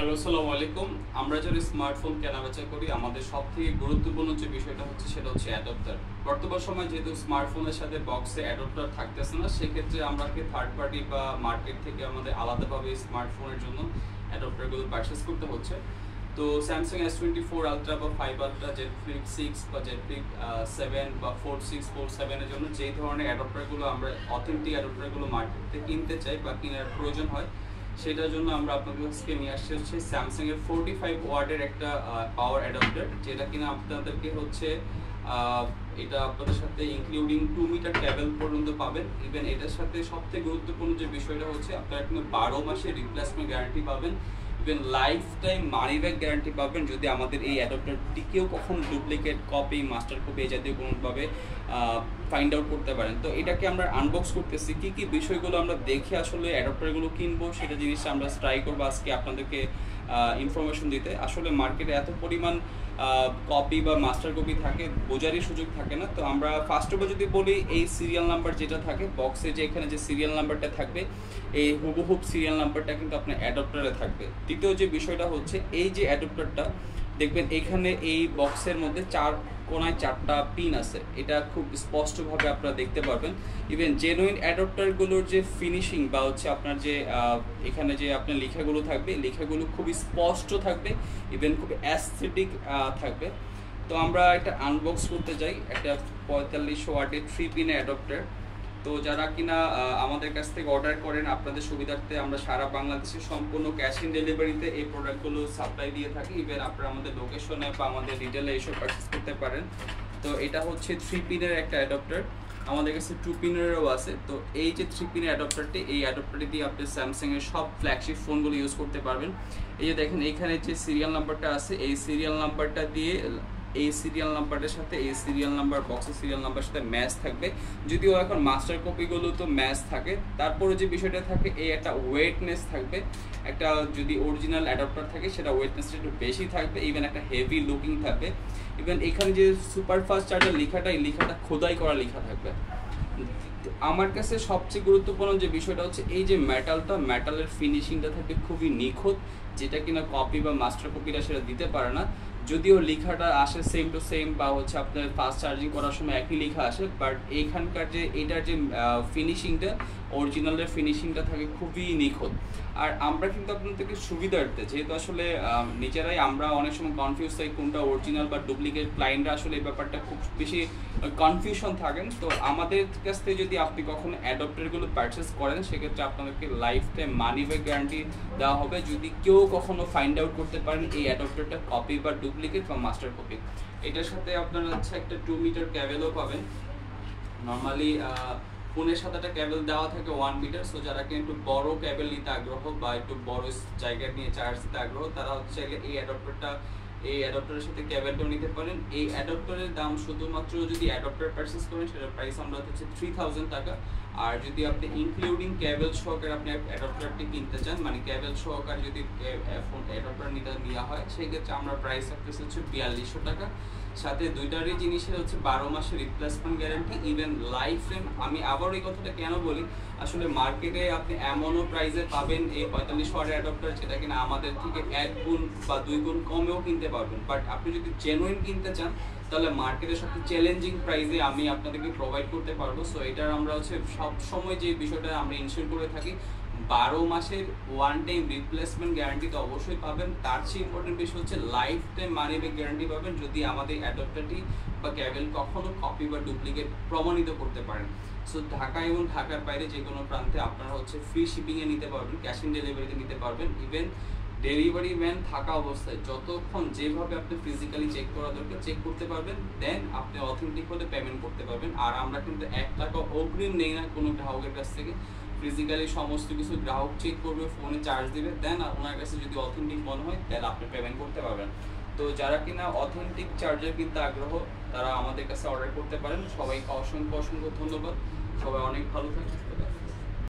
Hello, আসসালামু আলাইকুম। আমরা যারা স্মার্টফোন কেনাবেচা করি আমাদের সবথেকে গুরুত্বপূর্ণ যে বিষয়টা হচ্ছে সেটা হচ্ছে অ্যাডাপ্টার। বর্তমান সময়ে যেহেতু স্মার্টফোনের সাথে বক্সে অ্যাডাপ্টার থাকতেছে না, সেক্ষেত্রে আমরাকে থার্ড পার্টি বা মার্কেট থেকে আমাদের আলাদাভাবে স্মার্টফোনের জন্য অ্যাডাপ্টারগুলো পারচেস করতে হচ্ছে। তো স্যামসাং S24 আলট্রা বা 5 আলট্রা, জেড ফ্লিপ 6 বা জেড ফ্লিপ 7 বা 4.6 4.7 এর জন্য যেই ধরনের অ্যাডাপ্টারগুলো আমরা অথেন্টিক অ্যাডাপ্টারগুলো মার্কেট থেকে কিনতে চাই বা কেনার প্রয়োজন হয়, সেটার জন্য আমরা আপনাদের কাছে নিয়ে আসছি হচ্ছে স্যামসাং এর 45 ওয়াটের একটা পাওয়ার অ্যাডাপ্টার, যেটা কিনা আপনাদেরকে হচ্ছে এটা আপনাদের সাথে ইনক্লুডিং 2 মিটার কেবল পর্যন্ত পাবেন। ইভেন এটার সাথে সবথেকে গুরুত্বপূর্ণ যে বিষয়টা হচ্ছে আপনারা কিন্তু 12 মাসের রিপ্লেসমেন্ট গ্যারান্টি পাবেন, even life time money back guarantee পাবেন যদি আমাদের এই অ্যাডাপ্টারটি কেউ কখনো ডুপ্লিকেট কপি, মাস্টার কপি এই জাতীয় কোনোভাবে ফাইন্ড আউট করতে পারেন। তো এটাকে আমরা আনবক্স করতেছি, কি কি বিষয়গুলো আমরা দেখে আসলে অ্যাডাপ্টারগুলো কিনবো সেটা জিনিসটা আমরা ট্রাই করবো আজকে আপনাদেরকে ইনফরমেশন দিতে। আসলে মার্কেটে এত পরিমাণ কপি বা মাস্টার কপি থাকে, বোঝারই সুযোগ থাকে না। তো আমরা ফার্স্ট অফ অল যদি বলি, এই সিরিয়াল নাম্বার যেটা থাকে বক্সে, যে এখানে যে সিরিয়াল নাম্বারটা থাকবে, এই হুবহুব সিরিয়াল নাম্বারটা কিন্তু আপনার অ্যাডাপ্টারে থাকবে। দ্বিতীয় যে বিষয়টা হচ্ছে, এই যে অ্যাডাপ্টারটা দেখবেন এখানে এই বক্সের মধ্যে 4 কোনায় 4টা পিন আছে, এটা খুব স্পষ্টভাবে আপনারা দেখতে পারবেন। ইভেন জেনুইন অ্যাডাপ্টারগুলোর যে ফিনিশিং বা হচ্ছে আপনার যে এখানে যে আপনার লেখাগুলো থাকবে, লেখাগুলো খুবই স্পষ্ট থাকবে, ইভেন খুব অ্যাস্থেটিক থাকবে। তো আমরা একটা আনবক্স করতে যাই, একটা 45 ওয়াটের 3 পিন অ্যাডাপ্টার। তো যারা কিনা আমাদের কাছ থেকে অর্ডার করেন, আপনাদের সুবিধার্থে আমরা সারা বাংলাদেশে সম্পূর্ণ ক্যাশ ইন ডেলিভারিতে এই প্রোডাক্টগুলো সাপ্লাই দিয়ে থাকি। ইভেন আপনারা আমাদের লোকেশনে বা আমাদের রিটেলে এসব পারচেস করতে পারেন। তো এটা হচ্ছে 3 পিনের একটা অ্যাডাপ্টার, আমাদের কাছে 2 পিনেরও আছে। তো এই যে 3 পিনের অ্যাডাপ্টারটি, এই অ্যাডাপ্টারটি দিয়ে আপনি স্যামসাং এর সব ফ্ল্যাগশিপ ফোনগুলো ইউজ করতে পারবেন। এই যে দেখেন এখানে যে সিরিয়াল নাম্বারটা আছে, এই সিরিয়াল নাম্বারটা দিয়ে এই সিরিয়াল নাম্বারের সাথে এই সিরিয়াল নাম্বার, বক্সের সিরিয়াল নাম্বারের সাথে ম্যাচ থাকবে। যদিও এখন মাস্টার কপিগুলো তো ম্যাচ থাকে, তারপরে যে বিষয়টা থাকে এই একটা ওয়েটনেস থাকবে। একটা যদি অরিজিনাল অ্যাডাপ্টার থাকে সেটা ওয়েটনেসটা একটু বেশি থাকবে, ইভেন একটা হেভি লুকিং থাকবে। ইভেন এখানে যে সুপার ফাস্ট চার্জার লেখাটা, এই লেখাটা খোদাই করা লেখা থাকবে। আমার কাছে সবচেয়ে গুরুত্বপূর্ণ যে বিষয়টা হচ্ছে এই যে মেটালের ফিনিশিংটা থাকে খুবই নিখুঁত, যেটা কিনা কপি বা মাস্টার কপিটা সেটা দিতে পারে না। যদিও লেখাটা আসে সেম টু সেম বা হচ্ছে আপনার ফাস্ট চার্জিং করার সময় একই লেখা আসে, বাট এইখানকার যে এটার যে ফিনিশিংটা, অরিজিনালের ফিনিশিংটা থাকে খুবই নিখুঁত। আর আমরা কিন্তু আপনাদেরকে সুবিধার্থে, যেহেতু আসলে নিজেরাই আমরা অনেক সময় কনফিউজ থাকি কোনটা অরিজিনাল বা ডুপ্লিকেট, ক্লায়েন্টরা আসলে এই ব্যাপারটা খুব বেশি কনফিউশন থাকেন। তো আমাদের কাছ থেকে যদি আপনি কখনো অ্যাডাপ্টারগুলো পারচেস করেন, সেক্ষেত্রে আপনাদেরকে life time money back guarantee দেওয়া হবে যদি কেউ কখনো ফাইন্ড আউট করতে পারেন এই অ্যাডাপ্টারটা কপি বা ডুপ্লিকেট বা মাস্টার কপি। এটার সাথে আপনারা হচ্ছে একটা 2 মিটার ক্যাবেলও পাবেন। নর্মালি ফোনের সাথে একটা ক্যাবেল দেওয়া থাকে 1 মিটার। সো যারা কি একটু বড় ক্যাবেল নিতে আগ্রহ বা একটু বড় জায়গা নিয়ে চার্জ দিতে আগ্রহ, তারা হচ্ছে এই অ্যাডাপ্টারের সাথে ক্যাবেলটাও নিতে পারেন। এই অ্যাডাপ্টারের দাম শুধুমাত্র যদি অ্যাডাপ্টার পারচেস করেন সেটার প্রাইস আমরা হচ্ছে 3000 টাকা। আর যদি আপনি ইনক্লুডিং ক্যাবেল সহকারে আপনি অ্যাডাপ্টারটি কিনতে চান, মানে ক্যাবেল সহকারে যদি ফোন অ্যাডাপ্টার নেওয়া হয়, সেই ক্ষেত্রে আমরা প্রাইস রাখতেছি হচ্ছে 4200 টাকা। সাথে দুইটারই জিনিসের হচ্ছে 12 মাসের replacement guarantee, even life time. আমি আবার এই কথাটা কেন বলি, আসলে মার্কেটে আপনি এমনও প্রাইসে পাবেন এই 45 ওয়াটের অ্যাডাপ্টার, যেটা কিনা আমাদের থেকে 1 গুণ বা 2 গুণ কমেও কিনতে পারবেন। বাট আপনি যদি জেনুইন কিনতে চান, তাহলে মার্কেটের সবচেয়ে চ্যালেঞ্জিং প্রাইসে আমি আপনাদেরকে প্রোভাইড করতে পারবো। সো এটার আমরা হচ্ছে সব সময় যে বিষয়টা আমরা ইনশিওর করে থাকি, 12 মাসের ওয়ান টাইম রিপ্লেসমেন্ট গ্যারান্টি তো অবশ্যই পাবেন। তার চেয়ে ইম্পর্টেন্ট বিষয় হচ্ছে life time money back guarantee পাবেন যদি আমাদের অ্যাডাপ্টারটি বা ক্যাবেল কখনো কপি বা ডুপ্লিকেট প্রমাণিত করতে পারেন। সো ঢাকা এবং ঢাকার বাইরে যে কোনো প্রান্তে আপনারা হচ্ছে ফ্রি শিপিংয়ে নিতে পারবেন, ক্যাশ অন ডেলিভারিতে নিতে পারবেন। ইভেন ডেলিভারি ম্যান থাকা অবস্থায় যতক্ষণ যেভাবে আপনি ফিজিক্যালি চেক করা দরকার চেক করতে পারবেন, দেন আপনি অথেন্টিক হলে পেমেন্ট করতে পারবেন। আর আমরা কিন্তু 1 টাকা অগ্রিম নেই না কোনো গ্রাহকের কাছ থেকে। ফিজিক্যালি সমস্ত কিছু গ্রাহক চেক করবে, ফোনে চার্জ দিবে, দেন ওনার কাছে যদি অথেন্টিক মনে হয় তাহলে আপনি পেমেন্ট করতে পারবেন। তো যারা কিনা অথেন্টিক চার্জার কিনতে আগ্রহ, তারা আমাদের কাছে অর্ডার করতে পারেন। সবাইকে অসংখ্য ধন্যবাদ। সবাই অনেক ভালো থাকবেন।